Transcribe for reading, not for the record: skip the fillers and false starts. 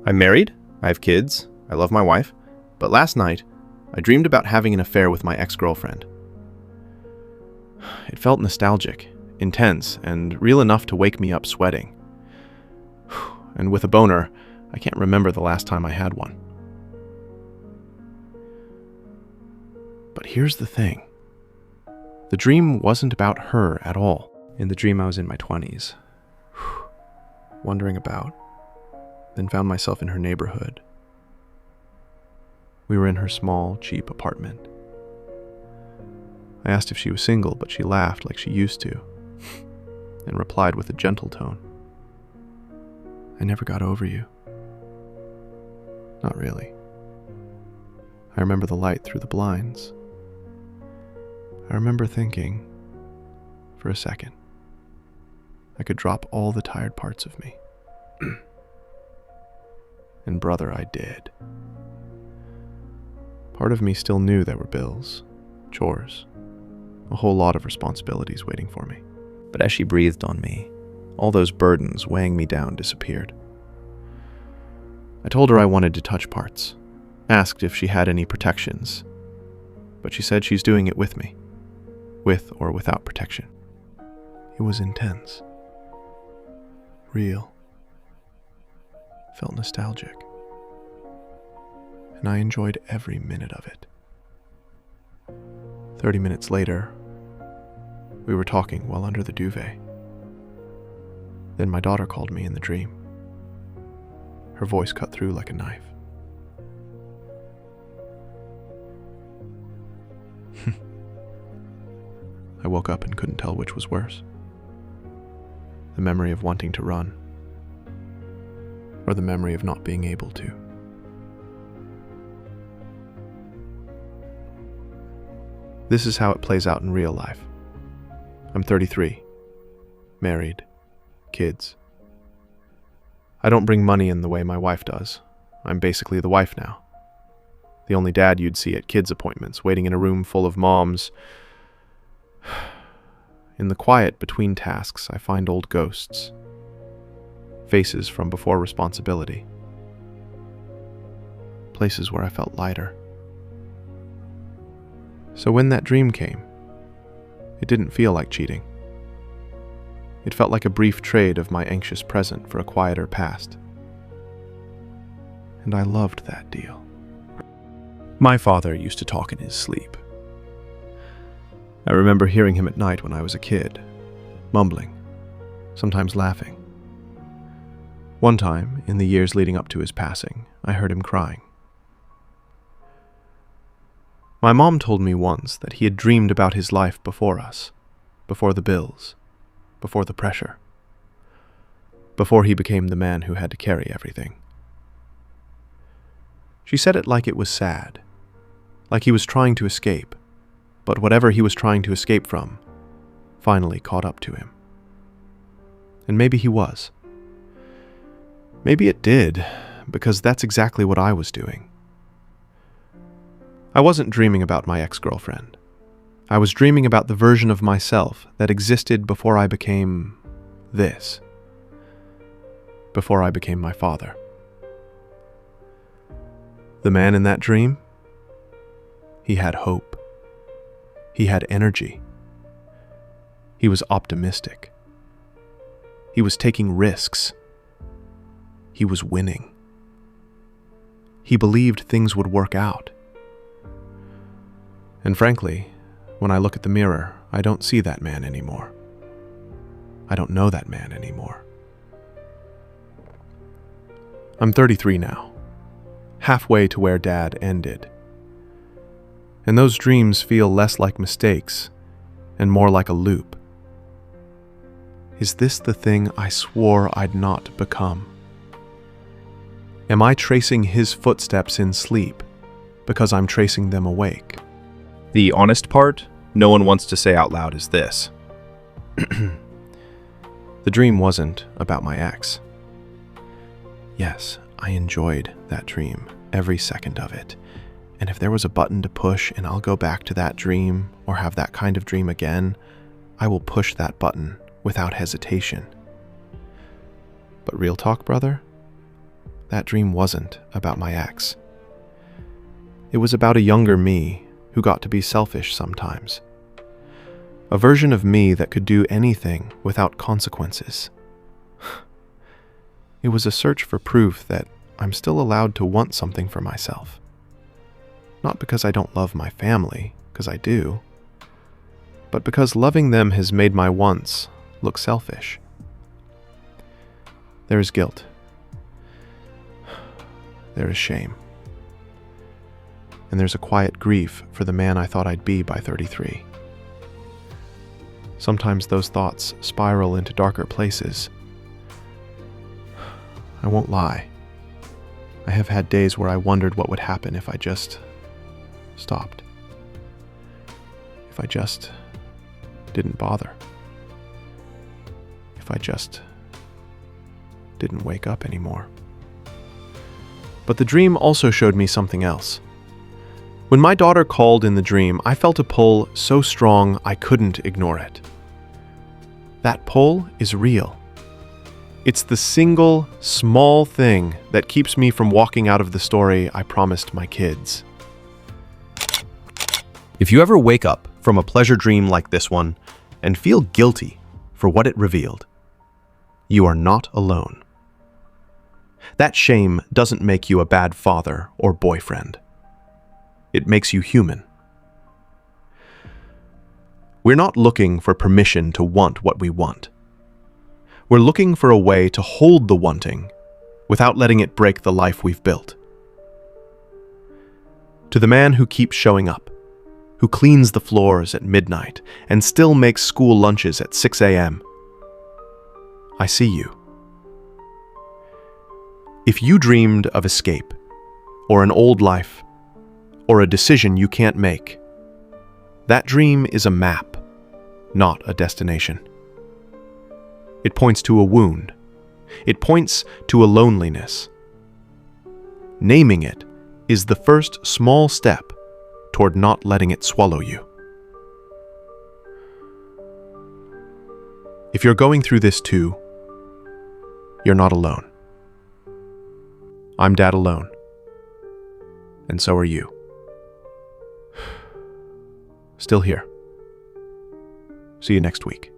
I'm married, I have kids, I love my wife, but last night, I dreamed about having an affair with my ex-girlfriend. It felt nostalgic, intense, and real enough to wake me up sweating. And with a boner, I can't remember the last time I had one. But here's the thing. The dream wasn't about her at all. In the dream, I was in my 20s, wandering about, then found myself in her neighborhood. We were in her small, cheap apartment. I asked if she was single, but she laughed like she used to, and replied with a gentle tone, "I never got over you." Not really. I remember the light through the blinds. I remember thinking, for a second, I could drop all the tired parts of me. And brother, I did. Part of me still knew there were bills, chores, a whole lot of responsibilities waiting for me. But as she breathed on me, all those burdens weighing me down disappeared. I told her I wanted to touch parts, asked if she had any protections, but she said she's doing it with me, with or without protection. It was intense, real, felt nostalgic, and I enjoyed every minute of it. 30 minutes later, we were talking while under the duvet. Then my daughter called me in the dream. Her voice cut through like a knife. I woke up and couldn't tell which was worse. The memory of wanting to run, or the memory of not being able to. This is how it plays out in real life. I'm 33, married, kids. I don't bring money in the way my wife does. I'm basically the wife now. The only dad you'd see at kids' appointments, waiting in a room full of moms. In the quiet between tasks, I find old ghosts. Faces from before responsibility. Places where I felt lighter. So when that dream came, it didn't feel like cheating. It felt like a brief trade of my anxious present for a quieter past. And I loved that deal. My father used to talk in his sleep. I remember hearing him at night when I was a kid, mumbling, sometimes laughing. One time, in the years leading up to his passing, I heard him crying. My mom told me once that he had dreamed about his life before us, before the bills, before the pressure, before he became the man who had to carry everything. She said it like it was sad, like he was trying to escape, but whatever he was trying to escape from finally caught up to him. And maybe he was. Maybe it did, because that's exactly what I was doing. I wasn't dreaming about my ex-girlfriend. I was dreaming about the version of myself that existed before I became this. Before I became my father. The man in that dream, he had hope. He had energy. He was optimistic. He was taking risks. He was winning. He believed things would work out. And frankly, when I look at the mirror, I don't see that man anymore. I don't know that man anymore. I'm 33 now, halfway to where Dad ended. And those dreams feel less like mistakes and more like a loop. Is this the thing I swore I'd not become? Am I tracing his footsteps in sleep because I'm tracing them awake? The honest part, no one wants to say out loud, is this. The dream wasn't about my ex. Yes, I enjoyed that dream, every second of it. And if there was a button to push and I'll go back to that dream or have that kind of dream again, I will push that button without hesitation. But real talk, brother, that dream wasn't about my ex. It was about a younger me who got to be selfish sometimes. A version of me that could do anything without consequences. It was a search for proof that I'm still allowed to want something for myself. Not because I don't love my family, because I do, but because loving them has made my wants look selfish. There is guilt. There is shame. And there's a quiet grief for the man I thought I'd be by 33. Sometimes those thoughts spiral into darker places. I won't lie. I have had days where I wondered what would happen if I just stopped. If I just didn't bother. If I just didn't wake up anymore. But the dream also showed me something else. When my daughter called in the dream, I felt a pull so strong I couldn't ignore it. That pull is real. It's the single, small thing that keeps me from walking out of the story I promised my kids. If you ever wake up from a pleasure dream like this one and feel guilty for what it revealed, you are not alone. That shame doesn't make you a bad father or boyfriend. It makes you human. We're not looking for permission to want what we want. We're looking for a way to hold the wanting without letting it break the life we've built. To the man who keeps showing up, who cleans the floors at midnight and still makes school lunches at 6 a.m., I see you. If you dreamed of escape, or an old life, or a decision you can't make, that dream is a map, not a destination. It points to a wound. It points to a loneliness. Naming it is the first small step toward not letting it swallow you. If you're going through this too, you're not alone. I'm Dad alone, and so are you. Still here. See you next week.